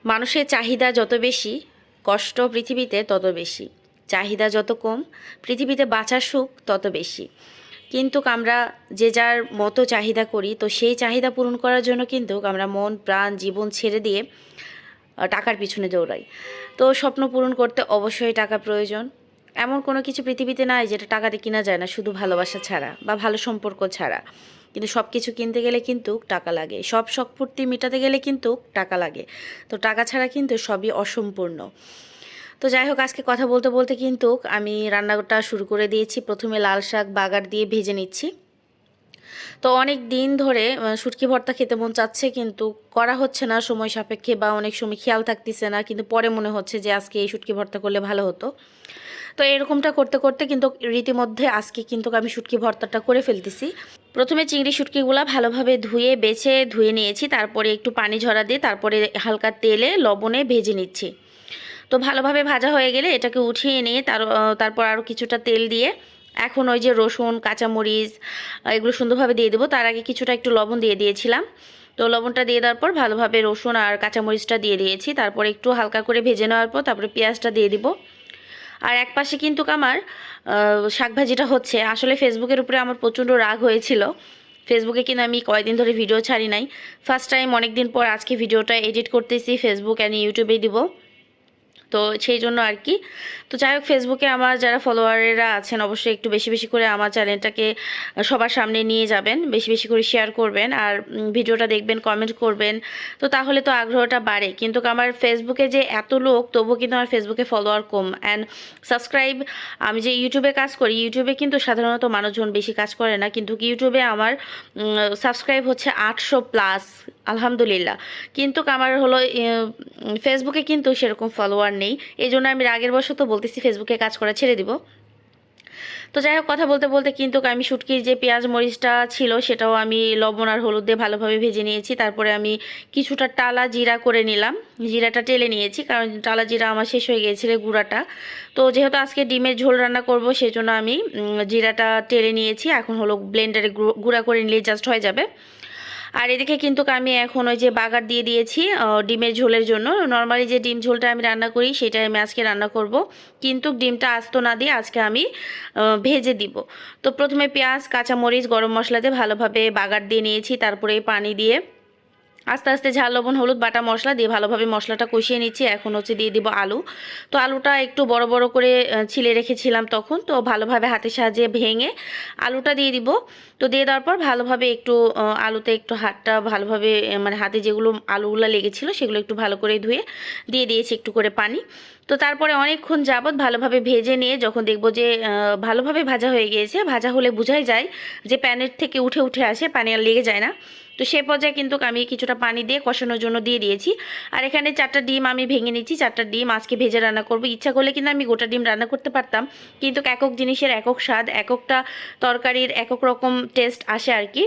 মানুষের চাহিদা যত বেশি, কষ্ট পৃথিবীতে তত বেশি। চাহিদা যত কম, পৃথিবীতে বাঁচার সুখ তত বেশি। কিন্তু আমরা যে যার মতো চাহিদা করি, তো সেই চাহিদা পূরণ করার জন্য কিন্তু আমরা মন প্রাণ জীবন ছেড়ে দিয়ে টাকার পিছনে দৌড়াই। তো স্বপ্ন পূরণ করতে অবশ্যই টাকা প্রয়োজন। এমন কোনো কিছু পৃথিবীতে নাই যেটা টাকাতে কিনা যায় না, শুধু ভালোবাসা ছাড়া বা ভালো সম্পর্ক ছাড়া। কিন্তু সব কিছু কিনতে গেলে কিন্তু টাকা লাগে, সব শখ পূর্তি মেটাতে গেলে কিন্তু টাকা লাগে। তো টাকা ছাড়া কিন্তু সবই অসম্পূর্ণ। তো যাই হোক, আজকে কথা বলতে বলতে কিন্তু আমি রান্নাটা শুরু করে দিয়েছি। প্রথমে লাল শাক বাগার দিয়ে ভেজে নিচ্ছি। তো অনেক দিন ধরে শুটকি ভর্তা খেতে মন চাচ্ছে, কিন্তু করা হচ্ছে না সময় সাপেক্ষে, বা অনেক সময় খেয়াল থাকতেছে না, কিন্তু পরে মনে হচ্ছে যে আজকে এই শুটকি ভর্তা করলে ভালো হতো। তো এরকমটা করতে করতে কিন্তু রীতিমধ্যে আজকে কিন্তু আমি শুটকি ভর্তাটা করে ফেলতেছি। প্রথমে চিংড়ি শুটকিগুলা ভালোভাবে ধুয়ে নিয়েছি, তারপরে একটু পানি ঝরা দিয়ে তারপরে হালকা তেলে লবণে ভেজে নিচ্ছি। তো ভালোভাবে ভাজা হয়ে গেলে এটাকে উঠিয়ে নিয়ে তারপর আরও কিছুটা তেল দিয়ে এখন ওই যে রসুন কাঁচামরিচ এগুলো সুন্দরভাবে দিয়ে দেবো। তার আগে কিছুটা একটু লবণ দিয়ে দিয়েছিলাম। তো লবণটা দিয়ে দেওয়ার পর ভালোভাবে রসুন আর কাঁচামরিচটা দিয়ে দিয়েছি। তারপর একটু হালকা করে ভেজে নেওয়ার পর তারপরে পেঁয়াজটা দিয়ে দিব। আর এক পাশে কিন্তু আমার শাকভাজিটা হচ্ছে। আসলে ফেসবুকের উপরে আমার প্রচণ্ড রাগ হয়েছিল। ফেসবুকে কিন্তু আমি কয়েকদিন ধরে ভিডিও ছাড়ি নাই। ফার্স্ট টাইম অনেক দিন পর আজকে ভিডিওটা এডিট করতেছি, ফেসবুক অ্যান্ড ইউটিউবেই দিব। তো সেই জন্য আর কি। তো যাই হোক, ফেসবুকে আমার যারা ফলোয়ারেরা আছেন অবশ্যই একটু বেশি বেশি করে আমার চ্যানেলটাকে সবার সামনে নিয়ে যাবেন, বেশি বেশি করে শেয়ার করবেন আর ভিডিওটা দেখবেন, কমেন্ট করবেন। তো তাহলে তো আগ্রহটা বাড়ে। কিন্তু আমার ফেসবুকে যে এত লোক, তবুও কিন্তু আমার ফেসবুকে ফলোয়ার কম অ্যান্ড সাবস্ক্রাইব। আমি যে ইউটিউবে কাজ করি, ইউটিউবে কিন্তু সাধারণত মানুষজন বেশি কাজ করে না, কিন্তু ইউটিউবে আমার সাবস্ক্রাইব হচ্ছে 800+, আলহামদুলিল্লাহ। কিন্তু আমার হলো ফেসবুকে কিন্তু সেরকম ফলোয়ার নেই। এই জন্য আমি রাগের বশত বলতেছি ফেসবুকে কাজ করা ছেড়ে দিব। তো যাই হোক, কথা বলতে বলতে কিন্তু আমি শুটকির যে পেঁয়াজ মরিচটা ছিল সেটাও আমি লবণ আর হলুদ দিয়ে ভালোভাবে ভেজে নিয়েছি। তারপরে আমি কিছুটা টালা জিরা করে নিলাম, জিরাটা টেলে নিয়েছি, কারণ টালা জিরা আমার শেষ হয়ে গিয়েছিল গুঁড়াটা। তো যেহেতু আজকে ডিমের ঝোল রান্না করব, সেজন্য আমি জিরাটা টেলে নিয়েছি। এখন হলো ব্লেন্ডারে গুঁড়া করে নিলে জাস্ট হয়ে যাবে। আর এদিকে কিন্তু আমি এখন ওই যে বাগার দিয়ে দিয়েছি ডিমের ঝোলের জন্য। নর্মালি যে ডিম ঝোলটা আমি রান্না করি সেটাই আমি আজকে রান্না করব, কিন্তু ডিমটা আস্ত না দিয়ে আজকে আমি ভেজে দিব। তো প্রথমে পেঁয়াজ কাঁচামরিচ গরম মশলা দিয়ে ভালোভাবে বাগার দিয়ে নিয়েছি, তারপরে পানি দিয়ে আস্তে আস্তে ঝাল লবণ হলুদ বাটা মশলা দিয়ে ভালোভাবে মশলাটা কষিয়ে নিচ্ছি। এখন হচ্ছে দিয়ে দিব আলু। তো আলুটা একটু বড় বড় করে ছিলে রেখেছিলাম তখন, তো ভালোভাবে হাতের সাহায্যে ভেঙে আলুটা দিয়ে দিব। তো দিয়ে দেওয়ার পর ভালোভাবে একটু আলুতে একটু হাতটা ভালোভাবে মানে হাতে যেগুলো আলুগুলো লেগেছিল সেগুলো একটু ভালো করে ধুয়ে দিয়ে দিয়েছি একটু করে পানি। তো তারপরে অনেকক্ষণ যাবত ভালোভাবে ভেজে নিয়ে যখন দেখব যে ভালোভাবে ভাজা হয়ে গিয়েছে, ভাজা হলে বোঝাই যায় যে প্যানের থেকে উঠে উঠে আসে, পানি আর লেগে যায় না। তো সে পর্যায়ে কিন্তু আমি কিছুটা পানি দিয়ে কষানোর জন্য দিয়ে দিয়েছি। আর এখানে 4টা ডিম আমি ভেঙে নিচ্ছি। 4টা ডিম আজকে ভেজে রান্না করব। ইচ্ছা করলে কিন্তু আমি গোটা ডিম রান্না করতে পারতাম, কিন্তু একক জিনিসের একক স্বাদ, একটা তরকারির একক রকম টেস্ট আসে আর কি।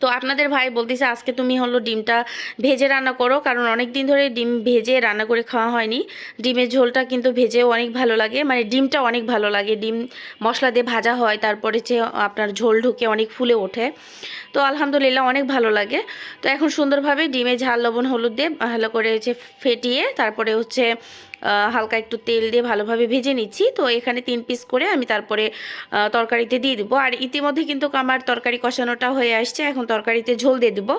তো আপনাদের ভাই বলতেছে আজকে তুমি হলো ডিমটা ভেজে রান্না করো, কারণ অনেক দিন ধরে ডিম ভেজে রান্না করে খাওয়া হয়নি। ডিমের ঝোলটা কিন্তু ভেজেও অনেক ভালো লাগে, মানে ডিমটা অনেক ভালো লাগে। ডিম মশলা দিয়ে ভাজা হয়, তারপরে যে আপনার ঝোল ঢুকে অনেক ফুলে ওঠে। তো আলহামদুলিল্লাহ অনেক ভালো লাগে। তো এখন সুন্দরভাবে ডিমে ঝাল লবণ হলুদ দিয়ে ভালো করে হচ্ছে ফেটিয়ে তারপরে হচ্ছে হালকা একটু তেল দিয়ে ভালোভাবে ভেজে নিচ্ছি। তো এখানে 3 পিস করে আমি তারপরে তরকারিতে দিয়ে দিব। আর ইতিমধ্যে কিন্তু আমার তরকারি কষানোটা হয়ে আসছে, এখন তরকারিতে ঝোল দিয়ে দেবো।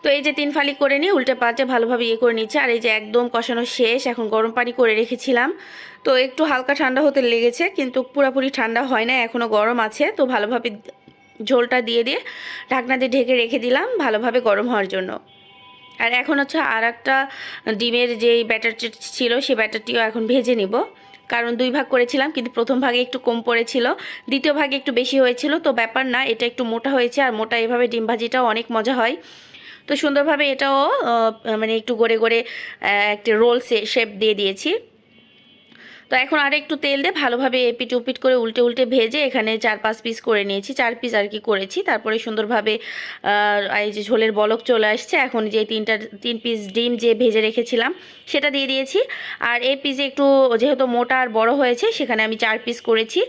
তো এই যে 3 ফালি করে নিয়ে উল্টে পাল্টে ভালোভাবে করে নিচ্ছে। আর এই যে একদম কষানো শেষ, এখন গরম পানি করে রেখেছিলাম। তো একটু হালকা ঠান্ডা হতে লেগেছে, কিন্তু পুরোপুরি ঠান্ডা হয় না, এখনও গরম আছে। তো ভালোভাবে ঝোলটা দিয়ে ঢাকনা দিয়ে ঢেকে রেখে দিলাম ভালোভাবে গরম হওয়ার জন্য। আর এখন হচ্ছে আর একটা ডিমের যে ব্যাটারটি ছিল সেই ব্যাটারটিও এখন ভেজে নিব, কারণ 2 ভাগ করেছিলাম, কিন্তু প্রথম ভাগে একটু কম পড়েছিল, দ্বিতীয় ভাগে একটু বেশি হয়েছিল। তো ব্যাপার না, এটা একটু মোটা হয়েছে, আর মোটা এভাবে ডিম ভাজিটাও অনেক মজা হয়। তো সুন্দরভাবে এটাও মানে একটু গড়ে গড়ে একটা রোল শেপ দিয়ে দিয়েছি। তো এখন আর একটু তেল দিয়ে ভালোভাবে এপিট উপিট করে উল্টে উল্টে ভেজে এখানে 4-5 পিস করে নিয়েছি, 4 পিস আর কি করেছি। তারপরে সুন্দরভাবে এই যে ঝোলের বলক চলে আসছে, এখন যে 3 পিস ডিম যে ভেজে রেখেছিলাম সেটা দিয়ে দিয়েছি। আর এই পিসে একটু যেহেতু মোটা আর বড় হয়েছে, সেখানে আমি 4 পিস করেছি।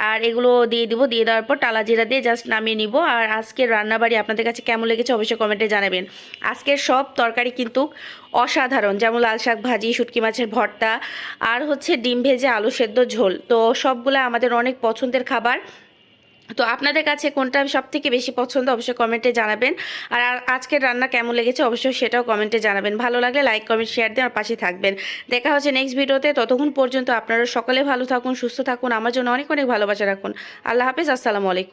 আর এগুলো দিয়ে দিব, দিয়ে দেওয়ার পর টালা জিরা দিয়ে জাস্ট নামিয়ে নিব। আর আজকের রান্নাবাড়ি আপনাদের কাছে কেমন লেগেছে অবশ্যই কমেন্টে জানাবেন। আজকের সব তরকারি কিন্তু অসাধারণ, যেমন লাল শাক ভাজি, শুটকি মাছের ভর্তা, আর হচ্ছে ডিম ভেজে আলু সেদ্ধ ঝোল, তো সবগুলো আমাদের অনেক পছন্দের খাবার। তো আপনাদের কাছে কোনটা সব থেকে বেশি পছন্দ অবশ্যই কমেন্টে জানাবেন। আর আজকের রান্না কেমন লেগেছে অবশ্যই সেটাও কমেন্টে জানাবেন। ভালো লাগলে লাইক কমেন্ট শেয়ার দিয়ে আমার পাশে থাকবেন। দেখা হচ্ছে নেক্সট ভিডিওতে। ততক্ষণ পর্যন্ত আপনারা সকলে ভালো থাকুন, সুস্থ থাকুন, আমার জন্য অনেক অনেক ভালোবাসা রাখুন। আল্লাহ হাফেজ, আসসালামু আলাইকুম।